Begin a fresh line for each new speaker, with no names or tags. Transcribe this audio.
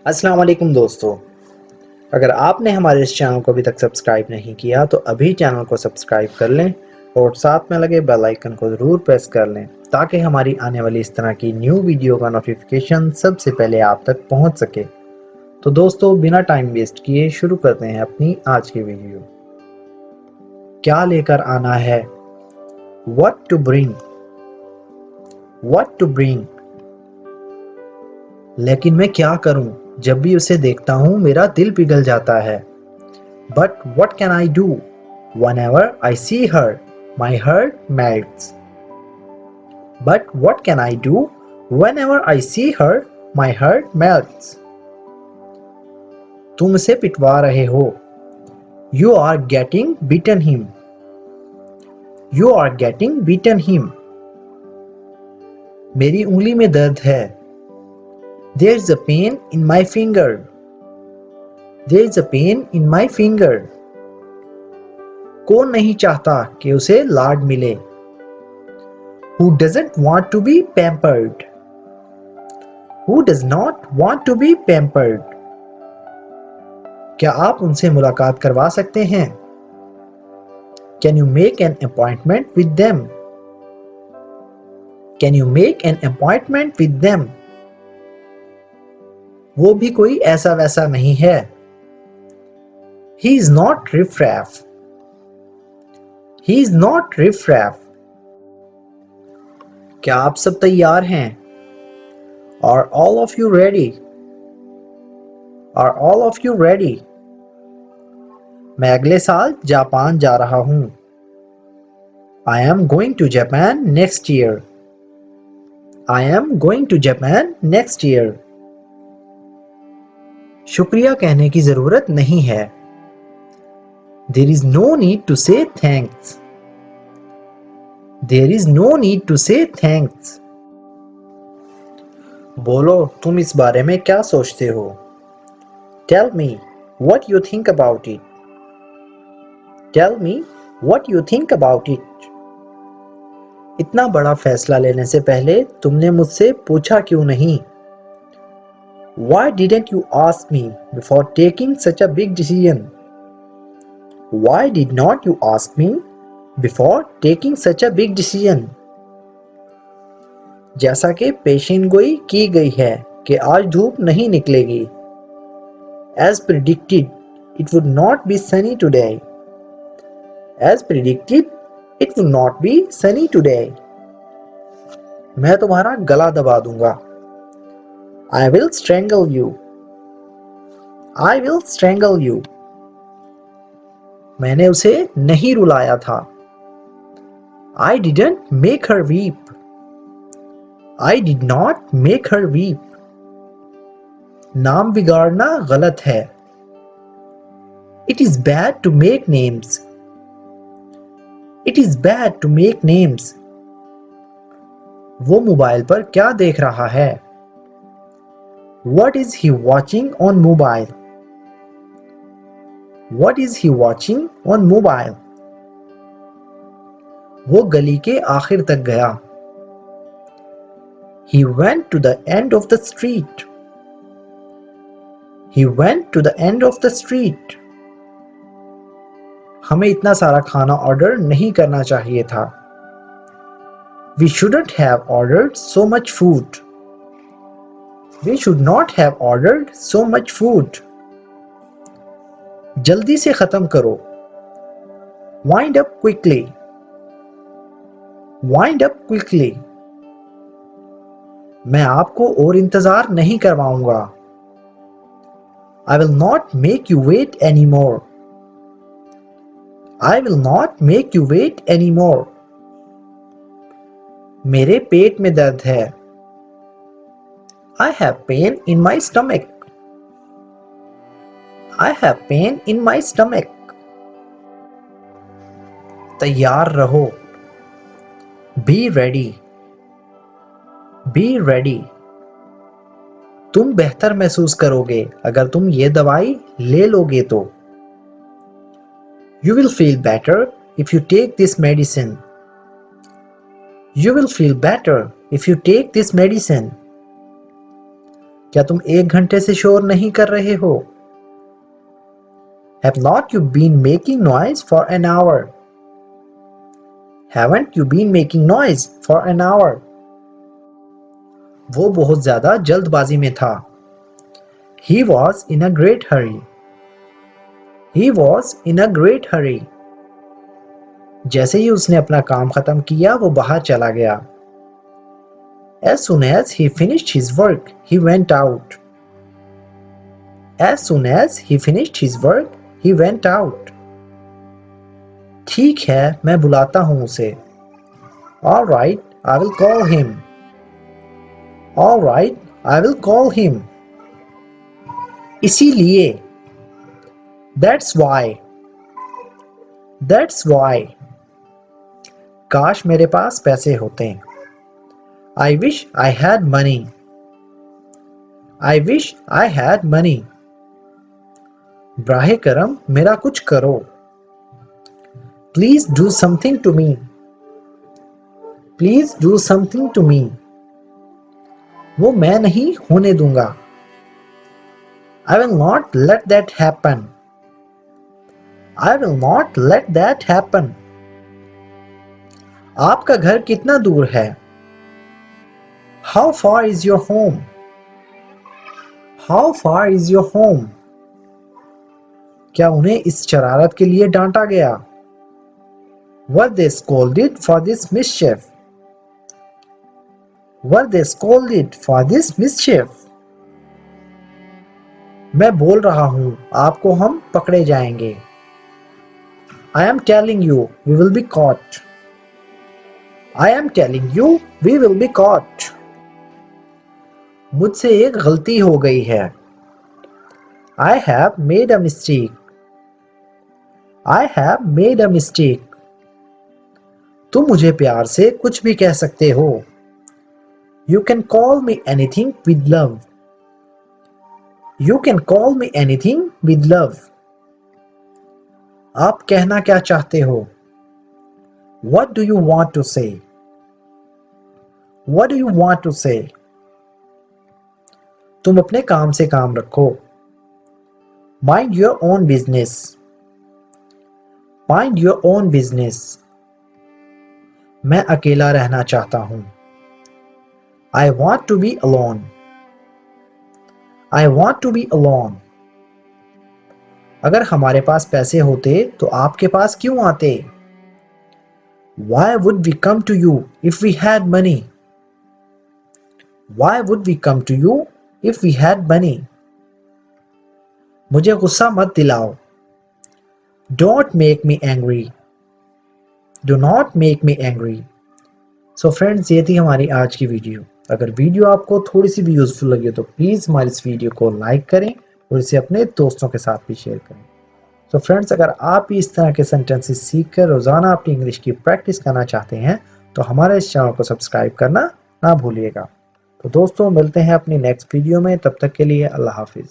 अस्सलाम वालेकुम दोस्तों, अगर आपने हमारे इस चैनल को अभी तक सब्सक्राइब नहीं किया तो अभी चैनल को सब्सक्राइब कर लें और साथ में लगे बेल आइकन को ज़रूर प्रेस कर लें ताकि हमारी आने वाली इस तरह की न्यू वीडियो का नोटिफिकेशन सबसे पहले आप तक पहुंच सके। तो दोस्तों, बिना टाइम वेस्ट किए शुरू करते हैं अपनी आज की वीडियो। क्या लेकर आना है? What to bring? What to bring? लेकिन मैं क्या करूं? जब भी उसे देखता हूं मेरा दिल पिघल जाता है। But what can I do? Whenever I see her, my heart melts. But what can I do? Whenever I see her, my heart melts. तुम उसे पिटवा रहे हो। You are getting beaten him. You are getting beaten him. मेरी उंगली में दर्द है। There's a pain in my finger. There's a pain in my finger. कौन नहीं चाहता कि उसे लाड मिले? Who doesn't want to be pampered? Who does not want to be pampered? क्या आप उनसे मुलाकात करवा सकते हैं? Can you make an appointment with them? Can you make an appointment with them? वो भी कोई ऐसा वैसा नहीं है। He is not riff-raff. He is not riff-raff. क्या आप सब तैयार हैं? Are all of you ready? Are all of you ready? मैं अगले साल जापान जा रहा हूँ। I am going to Japan next year. I am going to Japan next year. शुक्रिया कहने की जरूरत नहीं है। There is no need to say thanks. There is no need to say thanks. बोलो, तुम इस बारे में क्या सोचते हो? Tell me what you think about it. Tell me what you think about it. इतना बड़ा फैसला लेने से पहले तुमने मुझसे पूछा क्यों नहीं? Why didn't you ask me before taking such a big decision? Why did not you ask me before taking such a big decision? जैसा कि पेशिनगोई की गई है कि आज धूप नहीं निकलेगी। As predicted, it would not be sunny today. As predicted, it would not be sunny today. मैं तुम्हारा गला दबा दूंगा। I will strangle you. I will strangle you. मैंने उसे नहीं रुलाया था। I didn't make her weep. I did not make her weep. नाम बिगाड़ना गलत है। It is bad to make names. It is bad to make names. वो mobile पर क्या देख रहा है? What is he watching on mobile? What is he watching on mobile? वो गली के आखिर तक गया। He went to the end of the street. He went to the end of the street. हमें इतना सारा खाना ऑर्डर नहीं करना चाहिए था। We shouldn't have ordered so much food. We should not have ordered so much food. जल्दी से खत्म करो। Wind up quickly. Wind up quickly. मैं आपको और इंतजार नहीं करवाऊंगा। I will not make you wait anymore. I will not make you wait anymore. मेरे पेट में दर्द है। I have pain in my stomach. I have pain in my stomach. तैयार रहो। Be ready. Be ready. तुम बेहतर महसूस करोगे अगर तुम ये दवाई ले लोगे तो। You will feel better if you take this medicine. You will feel better if you take this medicine. क्या तुम 1 घंटे से शोर नहीं कर रहे हो? Have not you been making noise for an hour? Haven't you been making noise for an hour? वो बहुत ज्यादा जल्दबाजी में था. He was in a great hurry. He was in a great hurry. जैसे ही उसने अपना काम खत्म किया वो बाहर चला गया. As soon as he finished his work, he went out. As soon as he finished his work, he went out. ठीक है, मैं बुलाता हूँ उसे. All right, I will call him. All right, I will call him. इसीलिए. That's why. That's why. काश मेरे पास पैसे होते. I wish I had money. I wish I had money. Brahe करम मेरा कुछ करो. Please do something to me. Please do something to me. वो मैं नहीं होने दूंगा. I will not let that happen. I will not let that happen. आपका घर कितना दूर है? How far is your home? How far is your home? क्या उन्हें इस शरारत के लिए डांटा गया? Were they scolded for this mischief? Were they scolded for this mischief? मैं बोल रहा हूं, आपको हम पकड़े जाएंगे. I am telling you, we will be caught. I am telling you, we will be caught. मुझसे एक गलती हो गई है. I have made a mistake. I have made a mistake. तुम मुझे प्यार से कुछ भी कह सकते हो. You can call me anything with love. You can call me anything with love. आप कहना क्या चाहते हो? What do you want to say? What do you want to say? तुम अपने काम से काम रखो. Mind your own business. Mind your own business. मैं अकेला रहना चाहता हूं. I want to be alone. I want to be alone. अगर हमारे पास पैसे होते तो आपके पास क्यों आते? Why would we come to you if we had money? Why would we come to you if we had money? मुझे गुस्सा मत दिलाओ. Don't make me angry. Do not make me angry. So friends, ये थी हमारी आज की video. अगर वीडियो आपको थोड़ी सी भी यूजफुल लगी हो तो प्लीज़ हमारी इस वीडियो को लाइक करें और इसे अपने दोस्तों के साथ भी शेयर करें. तो फ्रेंड्स, अगर आप भी इस तरह के सेंटेंसेस सीखकर रोज़ाना अपनी इंग्लिश की प्रैक्टिस करना चाहते हैं तो हमारे इस चैनल को सब्सक्राइब करना ना भूलिएगा. तो दोस्तों, मिलते हैं अपनी नेक्स्ट वीडियो में. तब तक के लिए अल्लाह हाफिज़.